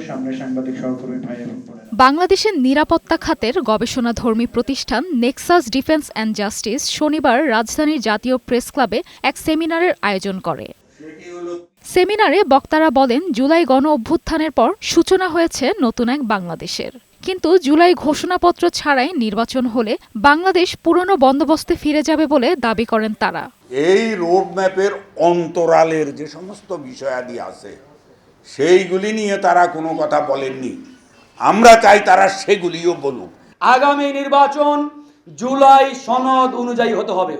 সামনে সাংবাদিক সহকর্মী ভাই এবং বোনেরা। বাংলাদেশের নিরাপত্তা খাতের গবেষণাধর্মী প্রতিষ্ঠান নেক্সাস ডিফেন্স অ্যান্ড জাস্টিস শনিবার রাজধানীর জাতীয় প্রেস ক্লাবে এক সেমিনারের আয়োজন করে। সেমিনারে বক্তারা বলেন, জুলাই গণ অভ্যুত্থানের পর সূচনা হয়েছে নতুন এক বাংলাদেশের। কিন্তু জুলাই ঘোষণাপত্র ছাড়াই নির্বাচন হলে বাংলাদেশ পুরনো বন্দোবস্তে ফিরে যাবে বলে দাবি করেন তারা। এই রোডম্যাপের অন্তরালের যে সমস্ত বিষয়াদি আছে সেইগুলি নিয়ে তারা কোনো কথা বলেননি। আমরা চাই তারা সেগুলিও বলুক। আগামী নির্বাচন জুলাই সনদ অনুযায়ী হতে হবে।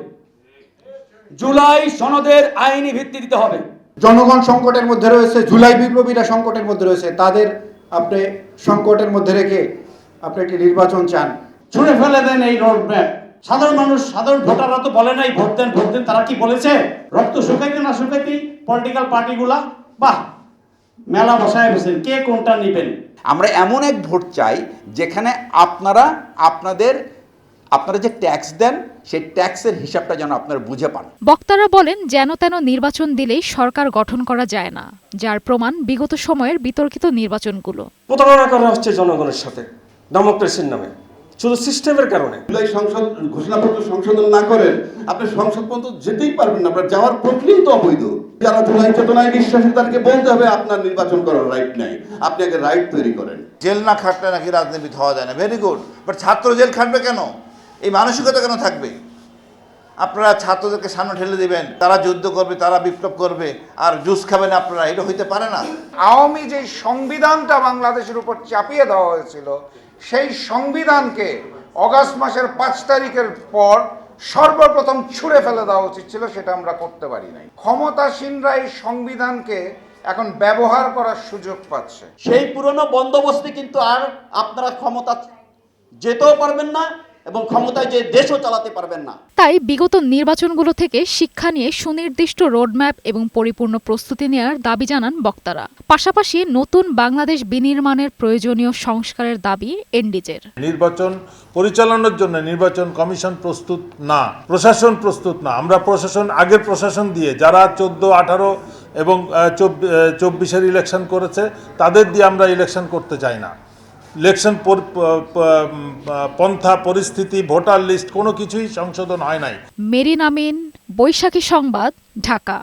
জুলাই সনদের আইনি ভিত্তি দিতে হবে। জনগণ সংকটের মধ্যে রয়েছে, জুলাই বিপ্লবীরা সংকটের মধ্যে রয়েছে, তাদের আপনি সংকটের মধ্যে রেখে আপনি একটি নির্বাচন চান। ছুঁড়ে ফেলে দেন এই রোডম্যাপ। সাধারণ মানুষ, সাধারণ ভোটাররা তো বলে নাই ভোট দেন ভোট দেন, তারা কি বলেছে? রক্ত শুকাইতে না শুকাইতেই পলিটিক্যাল পার্টিগুলা বাহ মেলা বসায় বসেন, কে কোনটা নেবেন। আমরা এমন এক ভোট চাই যেখানে আপনারা যে ট্যাক্স দেন সেই ট্যাক্সের হিসাবটা যেন আপনারা বুঝে পান। বক্তারা বলেন, যেন তেন নির্বাচন দিলেই সরকার গঠন করা যায় না, যার প্রমাণ বিগত সময়ের বিতর্কিত নির্বাচনগুলো। প্রতারণা করা হচ্ছে জনগণের সাথে ডেমোক্রেসির নামে, শুধু সিস্টেমের কারণে। জুলাই সংসদ ঘোষণাপত্র সংশোধন না করেন আপনি সংসদ পর্যন্ত যেতেই পারবেন না, আপনার যাওয়ার প্রক্রিয়াই তো অবৈধ। যারা জুলাই চেতনায় বিশ্বাসী তাদেরকে বলতে হবে আপনার নির্বাচন করার রাইট নাই, আপনি আগে রাইট তৈরি করেন। জেল না খাটলে নাকি রাজনীতি হওয়া যায় না, ভেরি গুড। বাট ছাত্র জেল খাটবে কেন? এই মানসিকতা কেন থাকবে? আপনারা ছাত্রদেরকে সামনে ঠেলে দিবেন, তারা যুদ্ধ করবে, তারা বিপ্লব করবে, আর জুস খাবেন আপনারা, এটা হইতে পারে না। আওয়ামী যে সংবিধানটা বাংলাদেশের উপর চাপিয়ে দেওয়া হয়েছিল, সেই সংবিধানকে অগাস্ট মাসের 5 তারিখের পর সর্বপ্রথম ছুঁড়ে ফেলে দেওয়া উচিত ছিল, সেটা আমরা করতে পারি নাই। ক্ষমতাসীনরা এই সংবিধানকে এখন ব্যবহার করার সুযোগ পাচ্ছে। সেই পুরনো বন্দোবস্তে কিন্তু আর আপনারা ক্ষমতা যেতেও পারবেন না এবং ক্ষমতায় যে দেশও চালাতে পারবেন না। তাই বিগত নির্বাচনগুলো থেকে শিক্ষা নিয়ে সুনির্দিষ্ট রোডম্যাপ এবং পরিপূর্ণ প্রস্তুতি নেওয়ার দাবি জানান বক্তারা। পাশাপাশি নতুন বাংলাদেশ বিনির্মাণের প্রয়োজনীয় সংস্কারের দাবি এনডিজের। নির্বাচন পরিচালনার জন্য নির্বাচন কমিশন প্রস্তুত না, প্রশাসন প্রস্তুত না। আমরা প্রশাসন, আগের প্রশাসন দিয়ে যারা 14, 18 এবং 24-এর ইলেকশন করেছে তাদের দিয়ে আমরা ইলেকশন করতে চাই না। ইলেকশন পন্থা, পরিস্থিতি, ভোটার লিস্ট কোনো কিছুই সংশোধন হয় নাই। মেরিন আমিন, বৈশাখী সংবাদ, ঢাকা।